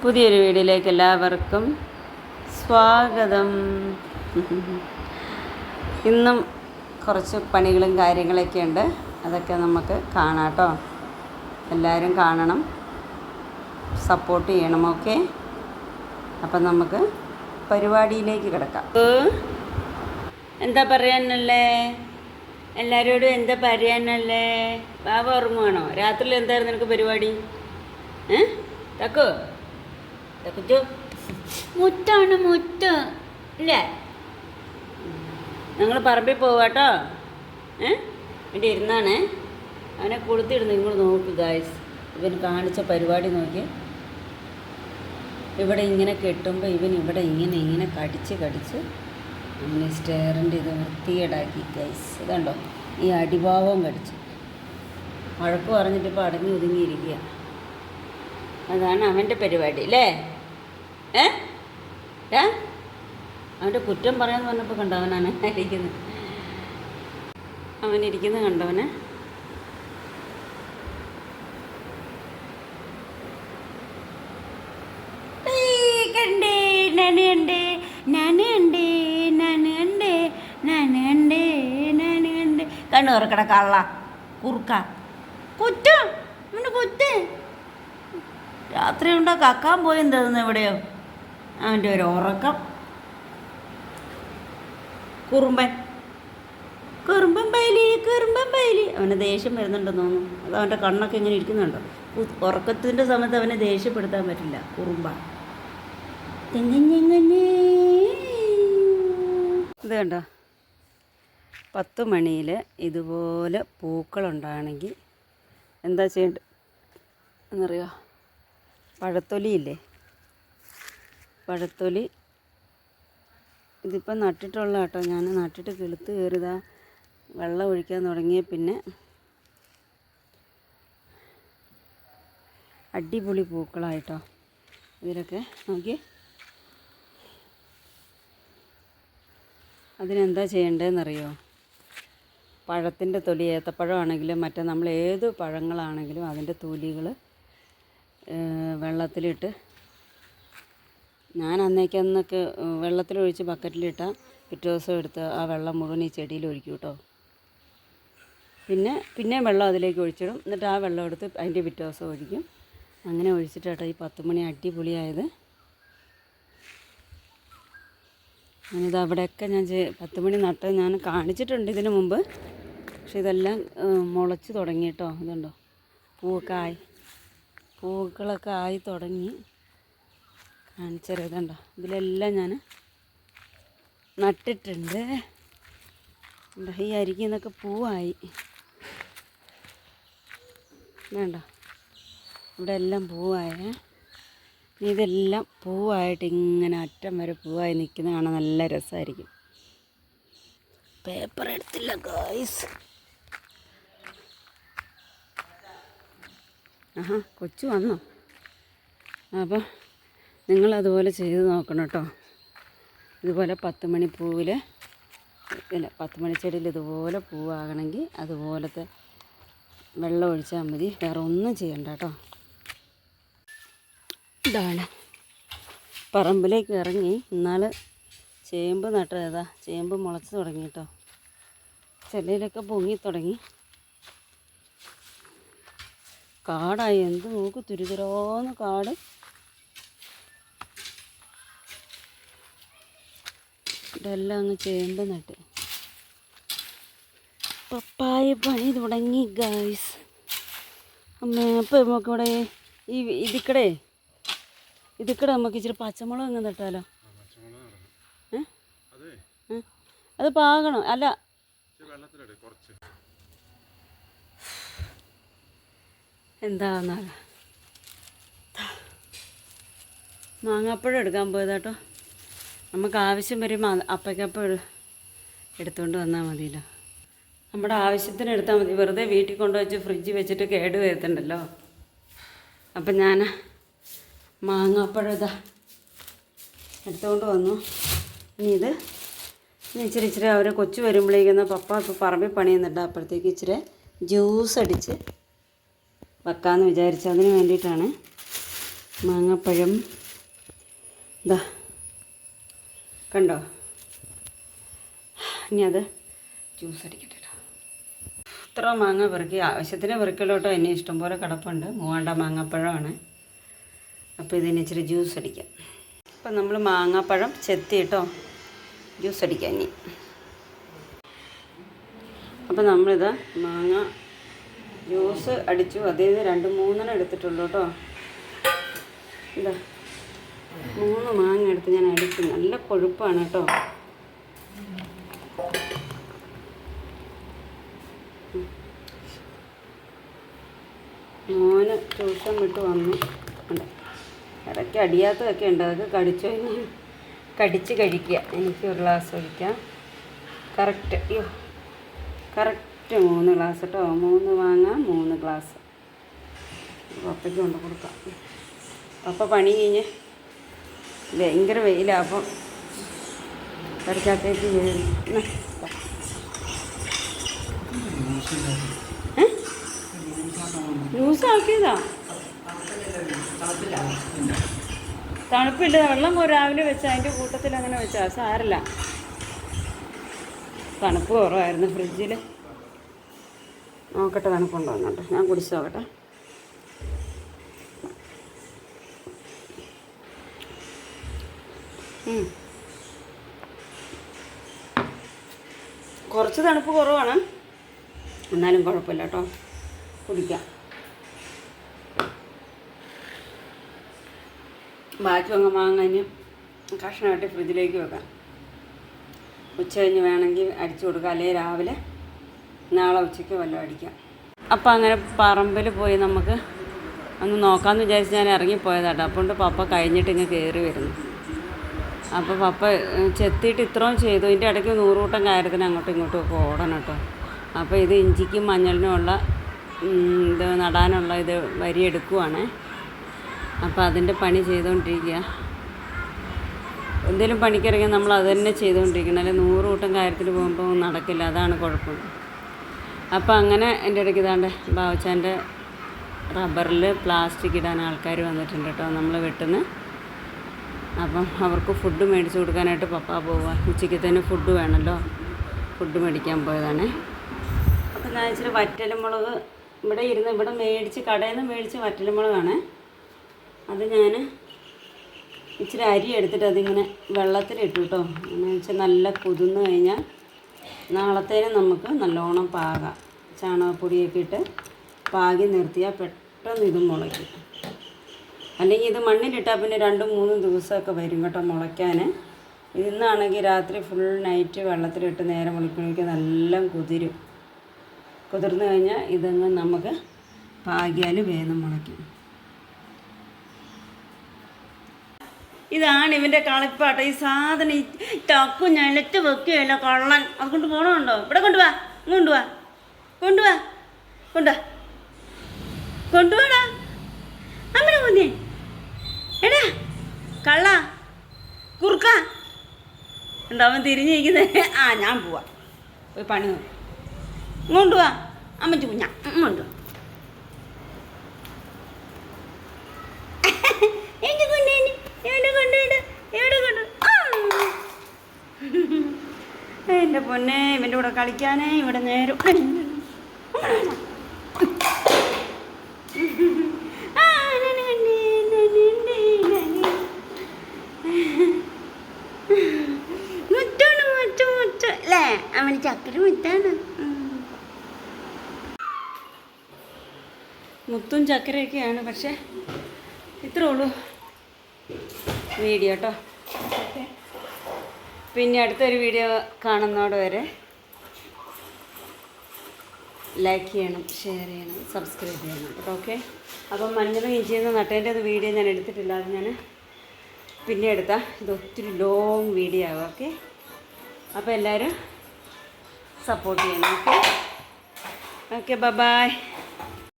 പുതിയൊരു വീഡിയോയിലേക്ക് എല്ലാവർക്കും സ്വാഗതം. ഇന്നും കുറച്ച് പണികളും കാര്യങ്ങളൊക്കെ ഉണ്ട്, അതൊക്കെ നമുക്ക് കാണാം കേട്ടോ. എല്ലാവരും കാണണം, സപ്പോർട്ട് ചെയ്യണം. ഓക്കെ, അപ്പം നമുക്ക് പരിപാടിയിലേക്ക് കിടക്കാം. എന്താ പറയാനല്ലേ എല്ലാവരോടും? എന്താ പറയാനല്ലേ? ബാബ ഉറങ്ങുവാണോ? രാത്രിയിൽ എന്തായിരുന്നു നിനക്ക് പരിപാടി? തക്കോ തക്കു മുറ്റാണ് മുറ്റ് ഇല്ലേ? ഞങ്ങൾ പറമ്പിൽ പോവാട്ടോ. ഇവിടെ ഇരുന്നാണ് അവനെ കൊടുത്തിടുന്നു. നിങ്ങൾ നോക്ക് ഗായ്സ്, ഇവൻ കാണിച്ച പരിപാടി നോക്കി. ഇവിടെ ഇങ്ങനെ കെട്ടുമ്പോൾ ഇവൻ ഇവിടെ ഇങ്ങനെ കടിച്ച് അങ്ങനെ സ്റ്റെയറിൻ്റെ ഇത് വൃത്തികേടാക്കി ഗൈസ്. ഇതുണ്ടോ, ഈ അടിഭാവം കടിച്ച് വഴക്ക് പറഞ്ഞിട്ട് ഇപ്പോൾ അടങ്ങി ഒതുങ്ങിയിരിക്കുക. അതാണ് അവൻ്റെ പരിപാടി അല്ലേ? അവൻ്റെ കുറ്റം പറയാമെന്ന് പറഞ്ഞപ്പോൾ കണ്ടവനാണ് ഇരിക്കുന്നത്. അവനിരിക്കുന്നത് കണ്ടവനെ. കണ്ടേ കണ്ണു തുറക്കട കള്ള കുറുക്ക കുറ്റം അവൻ്റെ കുറ്റേ. രാത്രി ഉണ്ടോ കക്കാൻ പോയി തോന്നുന്നു എവിടെയോ. അവൻ്റെ ഒരു ഉറക്കം. കുറുമ്പൻ പൈലി. അവന് ദേഷ്യം വരുന്നുണ്ടെന്ന് തോന്നുന്നു. അത് അവൻ്റെ കണ്ണൊക്കെ ഇങ്ങനെ ഇരിക്കുന്നുണ്ടോ. ഉറക്കത്തിൻ്റെ സമയത്ത് അവനെ ദേഷ്യപ്പെടുത്താൻ പറ്റില്ല. കുറുമ്പ ഇത് കണ്ടോ, 10 മണിയിൽ ഇതുപോലെ പൂക്കളുണ്ടാണെങ്കിൽ എന്താ ചെയ്യേണ്ടത് എന്നറിയോ? പഴത്തൊലിയില്ലേ, പഴത്തൊലി ഇതിപ്പം നട്ടിട്ടുള്ള കേട്ടോ. ഞാൻ നട്ടിട്ട് കിളുത്ത് കയറിയതാ. വെള്ളം ഒഴിക്കാൻ തുടങ്ങിയ പിന്നെ അടിപൊളി പൂക്കളായിട്ടോ ഇതിലൊക്കെ നോക്കി. അതിനെന്താ ചെയ്യേണ്ടതെന്നറിയോ? പഴത്തിൻ്റെ തൊലി, ഏത്തപ്പഴമാണെങ്കിലും മറ്റേ നമ്മൾ ഏത് പഴങ്ങളാണെങ്കിലും അതിൻ്റെ തൊലികൾ വെള്ളത്തിലിട്ട്, ഞാൻ അന്നേക്കന്നൊക്കെ വെള്ളത്തിലൊഴിച്ച് ബക്കറ്റിലിട്ടാൽ പിറ്റേ ദിവസം എടുത്ത് ആ വെള്ളം മുഴുവൻ ഈ ചെടിയിൽ ഒഴിക്കും കേട്ടോ. പിന്നെ വെള്ളം അതിലേക്ക് ഒഴിച്ചിടും. എന്നിട്ട് ആ വെള്ളം എടുത്ത് അതിൻ്റെ പിറ്റേ ദിവസം ഒഴിക്കും. അങ്ങനെ ഒഴിച്ചിട്ടാട്ടോ ഈ 10 മണി അടിപൊളിയായത്. ഞാനിത് അവിടെയൊക്കെ ഞാൻ 10 മണി നട്ട് ഞാൻ കാണിച്ചിട്ടുണ്ട് ഇതിന് മുമ്പ്. പക്ഷെ ഇതെല്ലാം മുളച്ച് തുടങ്ങി കേട്ടോ. ഇതുണ്ടോ, പൂക്കളൊക്കെ ആയി തുടങ്ങി. കാണിച്ചത് ഇതുണ്ടോ, ഇതിലെല്ലാം ഞാൻ നട്ടിട്ടുണ്ട്. ഈ അരിക്കുന്നൊക്കെ പൂവായി. വേണ്ട, ഇവിടെ എല്ലാം പൂവായേ. ഇതെല്ലാം പൂവായിട്ട് ഇങ്ങനെ അറ്റം വരെ പൂവായി നിൽക്കുന്ന കാണാൻ നല്ല രസമായിരിക്കും. പേപ്പർ എടുത്തില്ല ഗായ്സ്. കൊച്ചു വന്നോ? അപ്പം നിങ്ങളതുപോലെ ചെയ്ത് നോക്കണം കേട്ടോ. ഇതുപോലെ 10 മണി പൂവിൽ ഇല്ല, 10 മണി ചെടിയിൽ ഇതുപോലെ പൂവാകണമെങ്കിൽ അതുപോലത്തെ വെള്ളം ഒഴിച്ചാൽ മതി. വേറെ ഒന്നും ചെയ്യണ്ട കേട്ടോ. ഇതാണ് പറമ്പിലേക്ക് ഇറങ്ങി. ഇന്നാൾ ചേമ്പ് നട്ടതാ. ചേമ്പ് മുളച്ച് തുടങ്ങി കേട്ടോ. ചെടിയിലൊക്കെ പൊങ്ങി തുടങ്ങി. കാടായി. എന്ത് നോക്ക്, തുരുതുരോന്ന് കാട്. ഇതെല്ലാം അങ്ങ് ചേമ്പ് നട്ട് പപ്പായ പണി തുടങ്ങി ഗായ്സ്. അമ്മ അപ്പം നമുക്കിവിടെ ഇതിക്കടെ നമുക്ക് ഇച്ചിരി പച്ചമുളക് അങ്ങ് നട്ടാലോ? അത് പാകണം. അല്ല, എന്താന്നാല മാങ്ങാപ്പഴം എടുക്കാൻ പോയതാട്ടോ. നമുക്ക് ആവശ്യം വരുമ്പോൾ അപ്പയ്ക്കപ്പം എടുത്തുകൊണ്ട് വന്നാൽ മതിയല്ലോ. നമ്മുടെ ആവശ്യത്തിന് എടുത്താൽ മതി. വെറുതെ വീട്ടിൽ കൊണ്ടുവച്ച് ഫ്രിഡ്ജിൽ വെച്ചിട്ട് കേട് വരുത്തുണ്ടല്ലോ. അപ്പം ഞാൻ മാങ്ങാപ്പഴം ഇതാ എടുത്തുകൊണ്ട് വന്നു. ഇനി ഇച്ചിരി അവർ കൊച്ചു വരുമ്പോഴേക്കുന്ന പപ്പ ഇപ്പോൾ പറമ്പിൽ പണിയുന്നുണ്ട്. അപ്പോഴത്തേക്ക് ഇച്ചിരി ജ്യൂസ് അടിച്ച് വെക്കാമെന്ന് വിചാരിച്ചു. അതിന് വേണ്ടിയിട്ടാണ് മാങ്ങാപ്പഴം ഇതാ കണ്ടോ. ഇനി അത് ജ്യൂസ് അടിക്കട്ടെ കേട്ടോ. ഇത്ര മാങ്ങ പെറുക്കി ആവശ്യത്തിന് പെറുക്കലോട്ടോ. എന്നെ ഇഷ്ടംപോലെ കിടപ്പുണ്ട്. മൂവാണ്ട മാങ്ങാപ്പഴമാണ്. അപ്പോൾ ഇതിന് ഇച്ചിരി ജ്യൂസ് അടിക്കാം. അപ്പം നമ്മൾ മാങ്ങാപ്പഴം ചെത്തി കേട്ടോ ജ്യൂസ് അടിക്കാം ഇനി. അപ്പം നമ്മളിത് മാങ്ങ ജ്യൂസ് അടിച്ചു. അതിൽ നിന്ന് 2-3 എടുത്തിട്ടുള്ളൂ കേട്ടോ. ഇതാ 3 മാങ്ങ എടുത്ത് ഞാൻ അടിച്ചു. നല്ല കൊഴുപ്പാണ് കേട്ടോ. മോന് ട്യൂഷൻ വിട്ട് വന്നു. ഉണ്ട് ഇടയ്ക്ക് അടിയാത്തതൊക്കെ ഉണ്ട്. അതൊക്കെ കടിച്ചു കഴിഞ്ഞാൽ കടിച്ച് കഴിക്കുക. എനിക്ക് 1 ഗ്ലാസ് ഒഴിക്കാം. കറക്റ്റ്. അയ്യോ കറക്റ്റ് 3 ഗ്ലാസ് കേട്ടോ. 3 മാങ്ങ 3 ഗ്ലാസ്. പപ്പയ്ക്ക് കൊണ്ട് കൊടുക്കാം. പപ്പ പണി കഴിഞ്ഞ് ഭയങ്കര വെയിലാണ്. അപ്പം കറിക്കകത്തേക്ക് ജ്യൂസ് ആക്കിയതാ. തണുപ്പില്ല. വെള്ളം രാവിലെ വെച്ചാൽ അതിൻ്റെ കൂട്ടത്തിൽ അങ്ങനെ വെച്ചാൽ സാരല്ല. തണുപ്പ് കുറവായിരുന്നു ഫ്രിഡ്ജിൽ. നോക്കട്ടെ തണുപ്പുണ്ടോ എന്നോട്ടെ. ഞാൻ കുടിച്ച് നോക്കട്ടെ. കുറച്ച് തണുപ്പ് കുറവാണ്, എന്നാലും കുഴപ്പമില്ല കേട്ടോ. കുടിക്കാം. ബാക്കി അങ്ങ് മാങ്ങാനും കഷ്ണമായിട്ട് ഫ്രിഡ്ജിലേക്ക് വെക്കാം. ഉച്ച കഴിഞ്ഞ് വേണമെങ്കിൽ അടിച്ചു കൊടുക്കാം, അല്ലെങ്കിൽ രാവിലെ നാളെ ഉച്ചയ്ക്ക് വല്ലതും അടിക്കാം. അപ്പം അങ്ങനെ പറമ്പിൽ പോയി നമുക്ക് ഒന്ന് നോക്കാമെന്ന് വിചാരിച്ച് ഞാൻ ഇറങ്ങിപ്പോയതാട്ടോ. അപ്പോൾ പപ്പ കഴിഞ്ഞിട്ട് ഇങ്ങ് കയറി വരുന്നു. അപ്പോൾ പപ്പ ചെത്തിയിട്ട് ഇത്രയും ചെയ്തു. ഇതിൻ്റെ ഇടയ്ക്ക് 100 കൂട്ടം കാര്യത്തിന് അങ്ങോട്ടും ഇങ്ങോട്ടും ഒക്കെ ഓടണം കേട്ടോ. അപ്പോൾ ഇത് ഇഞ്ചിക്കും മഞ്ഞളിനുമുള്ള ഇത് നടാനുള്ള ഇത് വരിയെടുക്കുവാണ്. അപ്പോൾ അതിൻ്റെ പണി ചെയ്തുകൊണ്ടിരിക്കുക. എന്തെങ്കിലും പണിക്കിറങ്ങിയാൽ നമ്മൾ അത് തന്നെ ചെയ്തുകൊണ്ടിരിക്കണം. അല്ലെങ്കിൽ 100 കൂട്ടം കാര്യത്തിന് പോകുമ്പോൾ നടക്കില്ല. അതാണ് കുഴപ്പം. അപ്പോൾ അങ്ങനെ എൻ്റെ ഇടയ്ക്ക് ഇതാണ്ട് ബാവച്ചാൻ്റെ റബ്ബറിൽ പ്ലാസ്റ്റിക് ഇടാൻ ആൾക്കാർ വന്നിട്ടുണ്ട് കേട്ടോ, നമ്മൾ വെട്ടുന്ന. അപ്പം അവർക്ക് ഫുഡ് മേടിച്ച് കൊടുക്കാനായിട്ട് പപ്പ പോവുക. ഉച്ചയ്ക്ക് തന്നെ ഫുഡ് വേണമല്ലോ. ഫുഡ് മേടിക്കാൻ പോയതാണ്. അപ്പം ഞാൻ ഇച്ചിരി വറ്റൽമുളക് ഇവിടെ മേടിച്ച് കടയിൽ നിന്ന് മേടിച്ച് വറ്റൽമുളകാണ്. അത് ഞാൻ ഇച്ചിരി അരി എടുത്തിട്ട് അതിങ്ങനെ വെള്ളത്തിലിട്ടു കേട്ടോ. എന്ന് വെച്ചാൽ നല്ല കുതിർന്ന് കഴിഞ്ഞാൽ നാളത്തേനും നമുക്ക് നല്ലോണം പാകാം. ചാണകപ്പൊടിയൊക്കെ ഇട്ട് പാകി നിർത്തിയാൽ പെട്ടെന്ന് ഇത് മുളയ്ക്കും. അല്ലെങ്കിൽ ഇത് മണ്ണിലിട്ടാൽ പിന്നെ 2-3 ദിവസമൊക്കെ വരും കേട്ടോ മുളയ്ക്കാൻ. ഇന്നാണെങ്കിൽ രാത്രി ഫുൾ നൈറ്റ് വെള്ളത്തിലിട്ട് നേരെ മുളയ്ക്കണമെങ്കിൽ നല്ല കുതിരും. കുതിർന്ന് കഴിഞ്ഞാൽ ഇതങ്ങ് നമുക്ക് പാകിയാൽ വേഗം മുളയ്ക്കും. ഇതാണ് ഇവൻ്റെ കളിപ്പാട്ടം. ഈ സാധനം ഈ ടക്കു നിലത്ത് വെക്കുകയല്ല കള്ളൻ. അതുകൊണ്ട് പോകണമുണ്ടോ? ഇവിടെ കൊണ്ടുപോവാ, കൊണ്ടുപോവാ, കൊണ്ടുപോവാ, കൊണ്ടുവാ, കൊണ്ടുപോടാ. അമ്മ കുഞ്ഞേ എടാ കള്ള കുറുക്ക ഉണ്ടോ? അവൻ തിരിഞ്ഞിരിക്കുന്നത്. ഞാൻ പോവാ, പോയി പണി നോക്കും. കൊണ്ടുപോവാ അമ്മച്ചി കുഞ്ഞാ, കൊണ്ടുപോവാ. എൻ്റെ പൊന്നെ ഇവൻ്റെ കൂടെ കളിക്കാനേ ഇവിടെ നേരം. മുറ്റാണ് മുറ്റ അല്ലേ? അവന് ചക്കര മുറ്റാണ്. മുത്തും ചക്കരയൊക്കെയാണ്. പക്ഷേ ഇത്രേ ഉള്ളൂ വീഡിയോ കേട്ടോ. പിന്നെ അടുത്തൊരു വീഡിയോ കാണുന്നതോടെ വരെ ലൈക്ക് ചെയ്യണം, ഷെയർ ചെയ്യണം, സബ്സ്ക്രൈബ് ചെയ്യണം കേട്ടോ. ഓക്കെ. അപ്പം മഞ്ഞളും ഇഞ്ചിയെന്ന് നട്ടേൻ്റെ വീഡിയോ ഞാൻ എടുത്തിട്ടില്ല. അത് ഞാൻ പിന്നെ എടുത്താൽ ഇത് ഒത്തിരി ലോങ് വീഡിയോ ആകും. ഓക്കെ. അപ്പോൾ എല്ലാവരും സപ്പോർട്ട് ചെയ്യണം. ഓക്കെ. Okay, by.